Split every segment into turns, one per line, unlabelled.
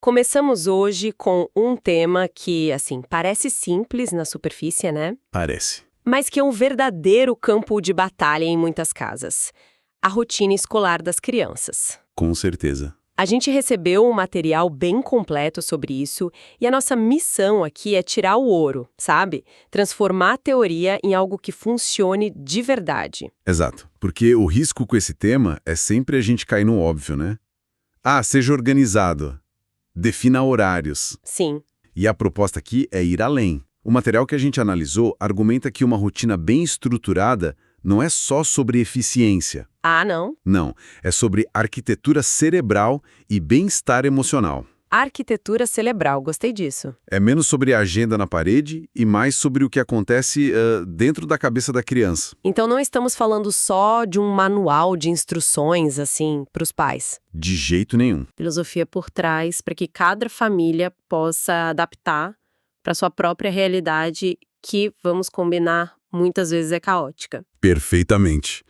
Começamos hoje com um tema que, assim, parece simples na superfície, né?
Parece.
Mas que é um verdadeiro campo de batalha em muitas casas. A rotina escolar das crianças.
Com certeza.
A gente recebeu um material bem completo sobre isso e a nossa missão aqui é tirar o ouro, sabe? Transformar a teoria em algo que funcione de verdade.
Exato. Porque o risco com esse tema é sempre a gente cair no óbvio, né? Ah, seja organizado. Defina horários.
Sim.
E a proposta aqui é ir além. O material que a gente analisou argumenta que uma rotina bem estruturada não é só sobre eficiência.
Ah, não?
Não, é sobre arquitetura cerebral e bem-estar emocional.
Arquitetura cerebral, gostei disso.
É menos sobre a agenda na parede e mais sobre o que acontece dentro da cabeça da criança.
Então não estamos falando só de um manual de instruções, assim, para os pais.
De jeito nenhum.
Filosofia por trás para que cada família possa adaptar para sua própria realidade, que, vamos combinar, muitas vezes é caótica.
Perfeitamente.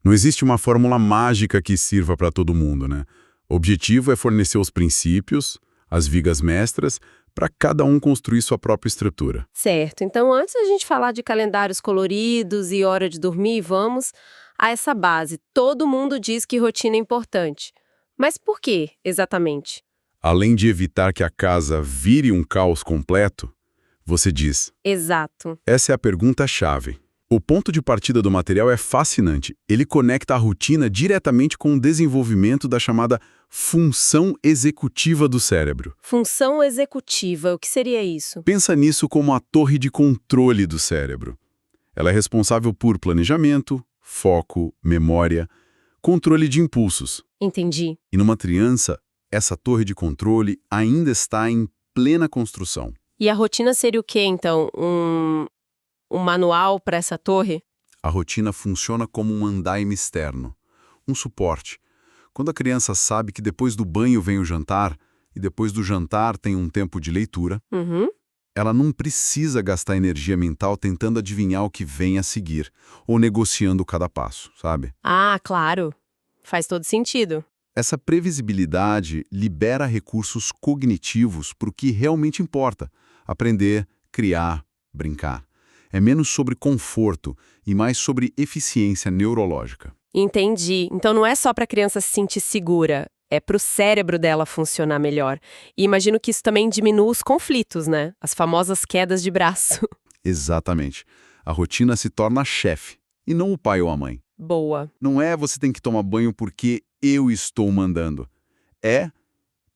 Não existe uma fórmula mágica que sirva para todo mundo, né? O objetivo é fornecer os princípios, as vigas mestras, para cada um construir sua própria estrutura.
Certo, então antes da gente falar de calendários coloridos e hora de dormir, vamos a essa base. Todo mundo diz que rotina é importante. Mas por quê, exatamente?
Além de evitar que a casa vire um caos completo, você diz,
Exato.
essa é a pergunta-chave. O ponto de partida do material é fascinante. Ele conecta a rotina diretamente com o desenvolvimento da chamada função executiva do cérebro.
Função executiva, o que seria isso?
Pensa nisso como a torre de controle do cérebro. Ela é responsável por planejamento, foco, memória, controle de impulsos.
Entendi.
E numa criança, essa torre de controle ainda está em plena construção.
E a rotina seria o quê, então? Um manual para essa torre?
A rotina funciona como um andaime externo, um suporte. Quando a criança sabe que depois do banho vem o jantar, e depois do jantar tem um tempo de leitura,
Uhum.
ela não precisa gastar energia mental tentando adivinhar o que vem a seguir, ou negociando cada passo, sabe?
Ah, claro. Faz todo sentido.
Essa previsibilidade libera recursos cognitivos para o que realmente importa: aprender, criar, brincar. É menos sobre conforto e mais sobre eficiência neurológica.
Entendi. Então não é só para a criança se sentir segura, é para o cérebro dela funcionar melhor. E imagino que isso também diminua os conflitos, né? As famosas quedas de braço.
Exatamente. A rotina se torna chefe, e não o pai ou a mãe.
Boa.
Não é você tem que tomar banho porque eu estou mandando.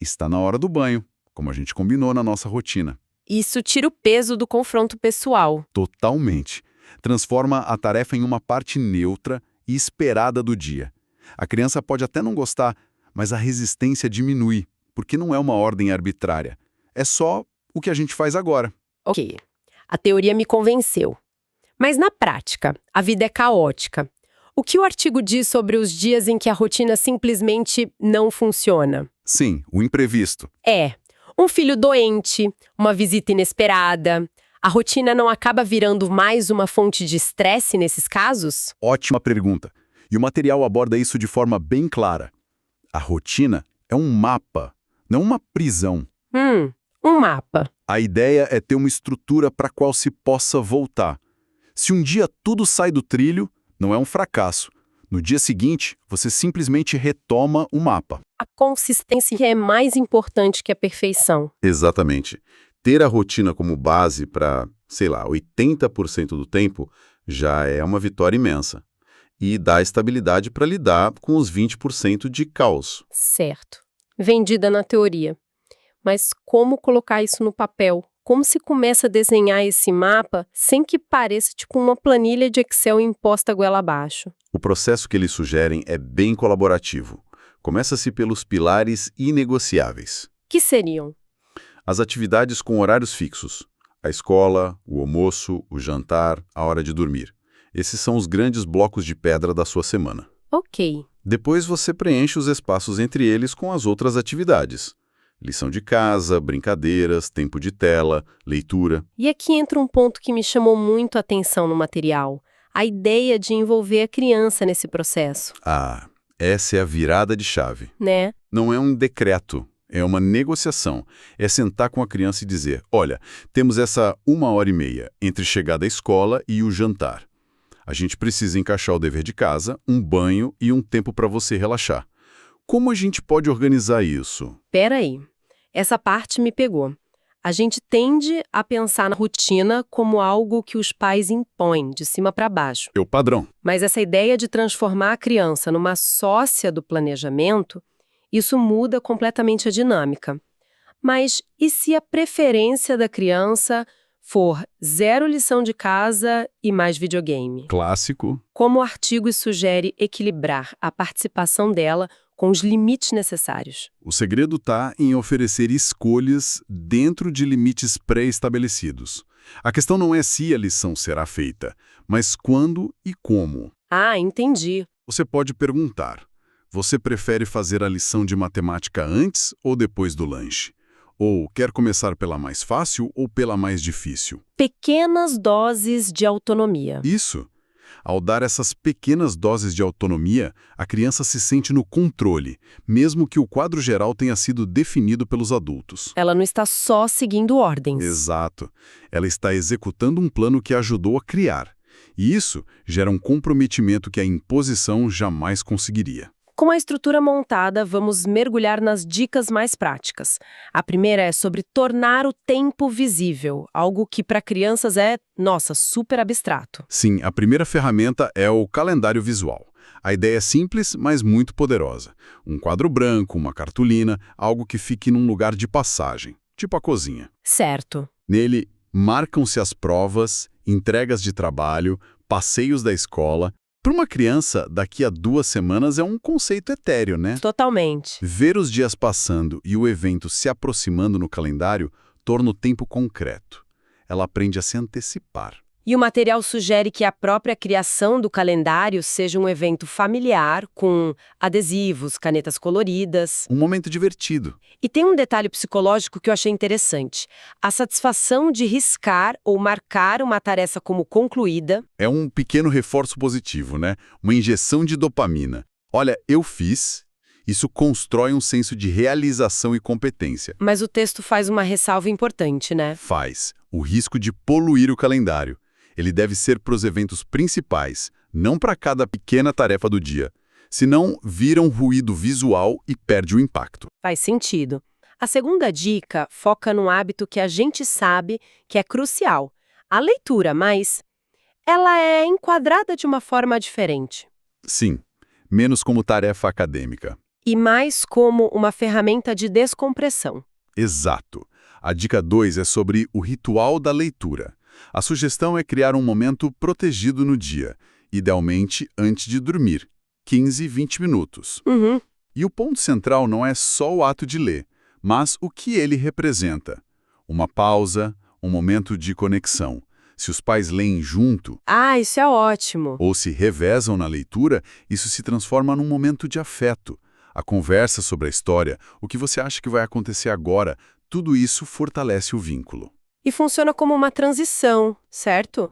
Está na hora do banho, como a gente combinou na nossa rotina.
Isso tira o peso do confronto pessoal.
Totalmente. Transforma a tarefa em uma parte neutra e esperada do dia. A criança pode até não gostar, mas a resistência diminui, porque não é uma ordem arbitrária. É só o que a gente faz agora.
Ok. A teoria me convenceu. Mas na prática, a vida é caótica. O que o artigo diz sobre os dias em que a rotina simplesmente não funciona?
Sim, o imprevisto.
Um filho doente, uma visita inesperada. A rotina não acaba virando mais uma fonte de estresse nesses casos?
Ótima pergunta. E o material aborda isso de forma bem clara. A rotina é um mapa, não uma prisão.
Um mapa.
A ideia é ter uma estrutura para a qual se possa voltar. Se um dia tudo sai do trilho, não é um fracasso. No dia seguinte, você simplesmente retoma o mapa.
A consistência é mais importante que a perfeição.
Exatamente. Ter a rotina como base para, 80% do tempo já é uma vitória imensa. E dá estabilidade para lidar com os 20% de caos.
Certo. Vendida na teoria. Mas como colocar isso no papel? Como se começa a desenhar esse mapa sem que pareça tipo uma planilha de Excel imposta goela abaixo?
O processo que eles sugerem é bem colaborativo. Começa-se pelos pilares inegociáveis.
Que seriam?
As atividades com horários fixos. A escola, o almoço, o jantar, a hora de dormir. Esses são os grandes blocos de pedra da sua semana.
Ok.
Depois você preenche os espaços entre eles com as outras atividades. Lição de casa, brincadeiras, tempo de tela, leitura.
E aqui entra um ponto que me chamou muito a atenção no material. A ideia de envolver a criança nesse processo.
Ah, essa é a virada de chave.
Né?
Não é um decreto, É uma negociação. É sentar com a criança e dizer, olha, temos essa 1h30 entre chegar da escola e o jantar. A gente precisa encaixar o dever de casa, um banho e um tempo para você relaxar. Como a gente pode organizar isso?
Pera aí, essa parte me pegou. A gente tende a pensar na rotina como algo que os pais impõem, de cima para baixo.
É o padrão.
Mas essa ideia de transformar a criança numa sócia do planejamento, isso muda completamente a dinâmica. Mas e se a preferência da criança for 0 lição de casa e mais videogame?
Clássico.
Como o artigo sugere equilibrar a participação dela com os limites necessários?
O segredo está em oferecer escolhas dentro de limites pré-estabelecidos. A questão não é se a lição será feita, mas quando e como.
Ah, entendi.
Você pode perguntar, você prefere fazer a lição de matemática antes ou depois do lanche? Ou quer começar pela mais fácil ou pela mais difícil?
Pequenas doses de autonomia.
Isso. Ao dar essas pequenas doses de autonomia, a criança se sente no controle, mesmo que o quadro geral tenha sido definido pelos adultos.
Ela não está só seguindo ordens.
Exato. Ela está executando um plano que ajudou a criar. E isso gera um comprometimento que a imposição jamais conseguiria.
Com a estrutura montada, vamos mergulhar nas dicas mais práticas. A primeira é sobre tornar o tempo visível, algo que para crianças é, nossa, super abstrato.
Sim, a primeira ferramenta é o calendário visual. A ideia é simples, mas muito poderosa. Um quadro branco, uma cartolina, algo que fique num lugar de passagem, tipo a cozinha.
Certo.
Nele, marcam-se as provas, entregas de trabalho, passeios da escola. Para uma criança, daqui a 2 semanas é um conceito etéreo, né?
Totalmente.
Ver os dias passando e o evento se aproximando no calendário torna o tempo concreto. Ela aprende a se antecipar.
E o material sugere que a própria criação do calendário seja um evento familiar, com adesivos, canetas coloridas.
Um momento divertido.
E tem um detalhe psicológico que eu achei interessante. A satisfação de riscar ou marcar uma tarefa como concluída.
É um pequeno reforço positivo, né? Uma injeção de dopamina. Olha, eu fiz. Isso constrói um senso de realização e competência.
Mas o texto faz uma ressalva importante, né?
Faz. O risco de poluir o calendário. Ele deve ser para os eventos principais, não para cada pequena tarefa do dia. Senão, vira um ruído visual e perde o impacto.
Faz sentido. A segunda dica foca num hábito que a gente sabe que é crucial. A leitura, mas ela é enquadrada de uma forma diferente.
Sim, menos como tarefa acadêmica.
E mais como uma ferramenta de descompressão.
Exato. A dica 2 é sobre o ritual da leitura. A sugestão é criar um momento protegido no dia, idealmente antes de dormir, 15, 20 minutos.
Uhum.
E o ponto central não é só o ato de ler, mas o que ele representa. Uma pausa, um momento de conexão. Se os pais leem junto,
Ah, isso é ótimo.
ou se revezam na leitura, isso se transforma num momento de afeto. A conversa sobre a história, o que você acha que vai acontecer agora, tudo isso fortalece o vínculo.
E funciona como uma transição, certo?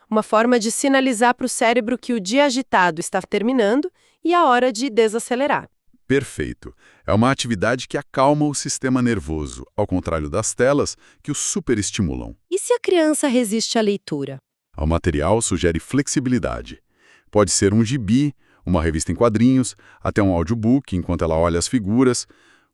Uma forma de sinalizar para o cérebro que o dia agitado está terminando e a hora de desacelerar.
Perfeito. É uma atividade que acalma o sistema nervoso, ao contrário das telas, que o superestimulam.
E se a criança resiste à leitura?
O material sugere flexibilidade. Pode ser um gibi, uma revista em quadrinhos, até um audiobook enquanto ela olha as figuras.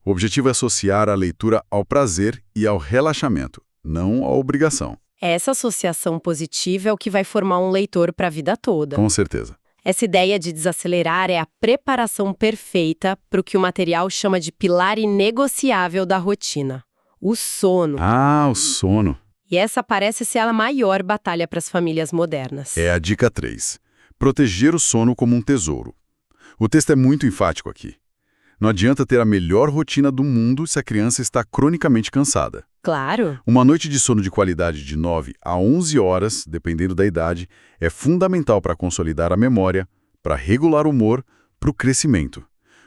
O objetivo é associar a leitura ao prazer e ao relaxamento, não à obrigação.
Essa associação positiva é o que vai formar um leitor para a vida toda.
Com certeza.
Essa ideia de desacelerar é a preparação perfeita para o que o material chama de pilar inegociável da rotina: o sono.
Ah, o sono.
E essa parece ser a maior batalha para as famílias modernas.
É a dica 3. Proteger o sono como um tesouro. O texto é muito enfático aqui. Não adianta ter a melhor rotina do mundo se a criança está cronicamente cansada.
Claro.
Uma noite de sono de qualidade de 9 a 11 horas, dependendo da idade, é fundamental para consolidar a memória, para regular o humor, para o crescimento.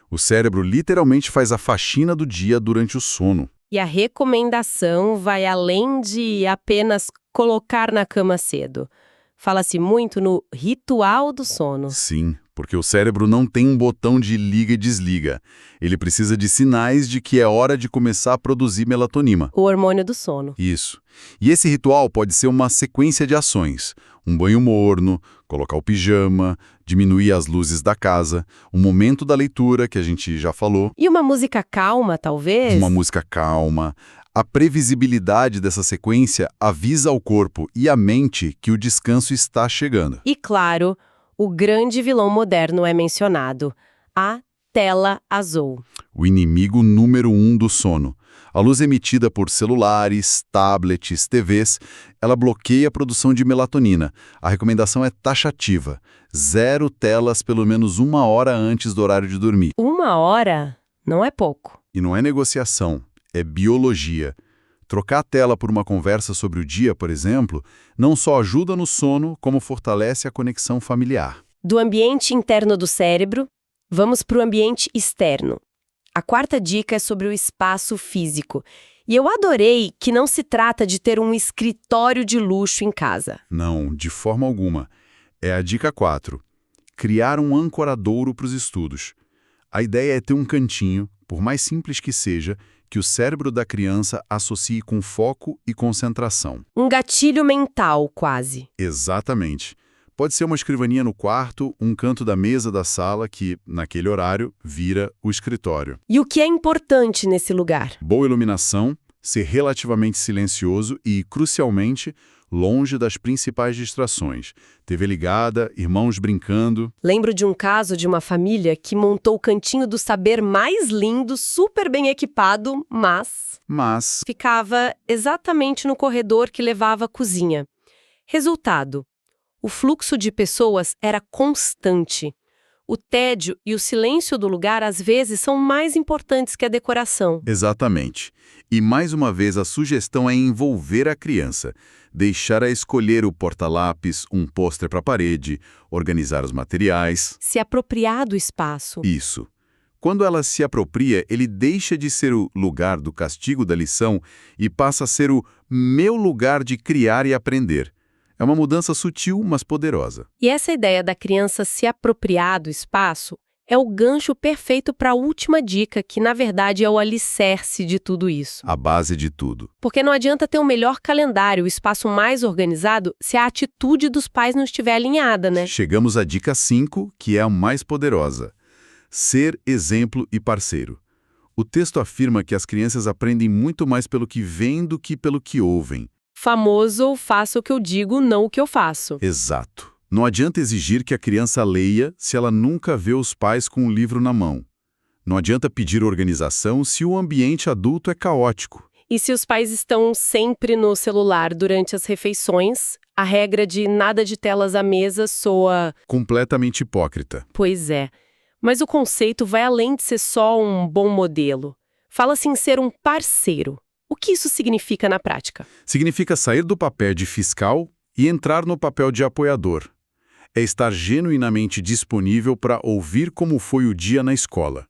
O cérebro literalmente faz a faxina do dia durante o sono.
E a recomendação vai além de apenas colocar na cama cedo. Fala-se muito no ritual do sono.
Sim, porque o cérebro não tem um botão de liga e desliga. Ele precisa de sinais de que é hora de começar a produzir melatonina.
O hormônio do sono.
Isso. E esse ritual pode ser uma sequência de ações. Um banho morno, colocar o pijama, diminuir as luzes da casa, um momento da leitura, que a gente já falou,
E uma música calma, talvez?
uma música calma. A previsibilidade dessa sequência avisa ao corpo e à mente que o descanso está chegando.
E claro, o grande vilão moderno é mencionado, a tela azul.
O inimigo número 1 do sono. A luz emitida por celulares, tablets, TVs, ela bloqueia a produção de melatonina. A recomendação é taxativa. 0 telas pelo menos 1 hora antes do horário de dormir.
1 hora não é pouco.
E não é negociação, é biologia. Trocar a tela por uma conversa sobre o dia, por exemplo, não só ajuda no sono, como fortalece a conexão familiar.
Do ambiente interno do cérebro, vamos para o ambiente externo. A quarta dica é sobre o espaço físico. E eu adorei que não se trata de ter um escritório de luxo em casa.
Não, de forma alguma. É a dica 4. Criar um ancoradouro para os estudos. A ideia é ter um cantinho, por mais simples que seja, que o cérebro da criança associe com foco e concentração.
Um gatilho mental, quase.
Exatamente. Pode ser uma escrivaninha no quarto, um canto da mesa da sala que, naquele horário, vira o escritório.
E o que é importante nesse lugar?
Boa iluminação, ser relativamente silencioso e, crucialmente, longe das principais distrações. TV ligada, irmãos brincando.
Lembro de um caso de uma família que montou o cantinho do saber mais lindo, super bem equipado, mas ficava exatamente no corredor que levava à cozinha. Resultado: o fluxo de pessoas era constante. O tédio e o silêncio do lugar, às vezes, são mais importantes que a decoração.
Exatamente. E, mais uma vez, a sugestão é envolver a criança. Deixar-a escolher o porta-lápis, um pôster para a parede, organizar os materiais.
Se apropriar do espaço.
Isso. Quando ela se apropria, ele deixa de ser o lugar do castigo da lição e passa a ser o meu lugar de criar e aprender. É uma mudança sutil, mas poderosa.
E essa ideia da criança se apropriar do espaço é o gancho perfeito para a última dica, que na verdade é o alicerce de tudo isso.
A base de tudo.
Porque não adianta ter um melhor calendário, o espaço mais organizado, se a atitude dos pais não estiver alinhada, né?
Chegamos à dica 5, que é a mais poderosa. Ser exemplo e parceiro. O texto afirma que as crianças aprendem muito mais pelo que veem do que pelo que ouvem.
Famoso, faça o que eu digo, não o que eu faço.
Exato. Não adianta exigir que a criança leia se ela nunca vê os pais com um livro na mão. Não adianta pedir organização se o ambiente adulto é caótico.
E se os pais estão sempre no celular durante as refeições, a regra de nada de telas à mesa soa...
Completamente hipócrita.
Pois é. Mas o conceito vai além de ser só um bom modelo. Fala-se em ser um parceiro. O que isso significa na prática?
Significa sair do papel de fiscal e entrar no papel de apoiador. É estar genuinamente disponível para ouvir como foi o dia na escola.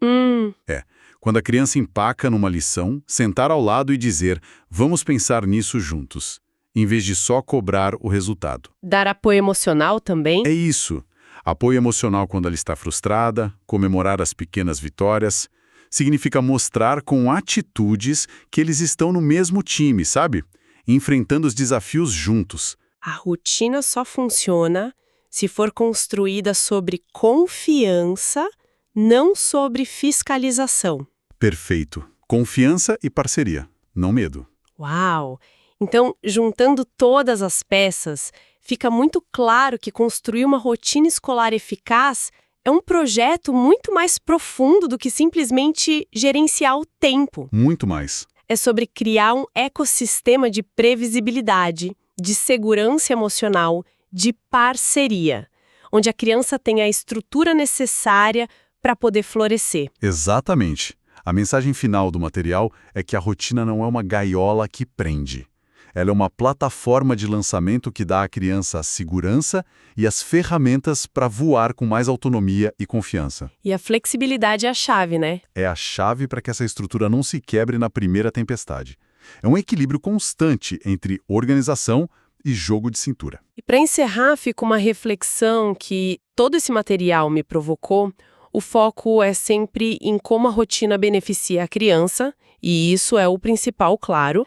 Quando a criança empaca numa lição, sentar ao lado e dizer, vamos pensar nisso juntos, em vez de só cobrar o resultado.
Dar apoio emocional também?
É isso. Apoio emocional quando ela está frustrada, comemorar as pequenas vitórias. Significa mostrar com atitudes que eles estão no mesmo time, sabe? Enfrentando os desafios juntos.
A rotina só funciona se for construída sobre confiança, não sobre fiscalização.
Perfeito. Confiança e parceria, não medo.
Uau! Então, juntando todas as peças, fica muito claro que construir uma rotina escolar eficaz é um projeto muito mais profundo do que simplesmente gerenciar o tempo.
Muito mais.
É sobre criar um ecossistema de previsibilidade, de segurança emocional, de parceria, onde a criança tem a estrutura necessária para poder florescer.
Exatamente. A mensagem final do material é que a rotina não é uma gaiola que prende. Ela é uma plataforma de lançamento que dá à criança a segurança e as ferramentas para voar com mais autonomia e confiança.
E a flexibilidade é a chave, né?
É a chave para que essa estrutura não se quebre na primeira tempestade. É um equilíbrio constante entre organização e jogo de cintura.
E para encerrar, fica uma reflexão que todo esse material me provocou. O foco é sempre em como a rotina beneficia a criança, e isso é o principal, claro.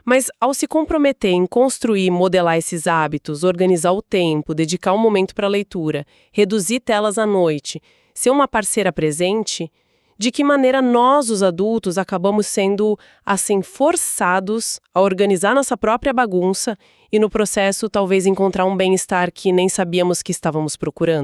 Mas ao se comprometer em construir e modelar esses hábitos, organizar o tempo, dedicar um momento para a leitura, reduzir telas à noite, ser uma parceira presente, de que maneira nós, os adultos, acabamos sendo, assim, forçados a organizar nossa própria bagunça e, no processo, talvez encontrar um bem-estar que nem sabíamos que estávamos procurando?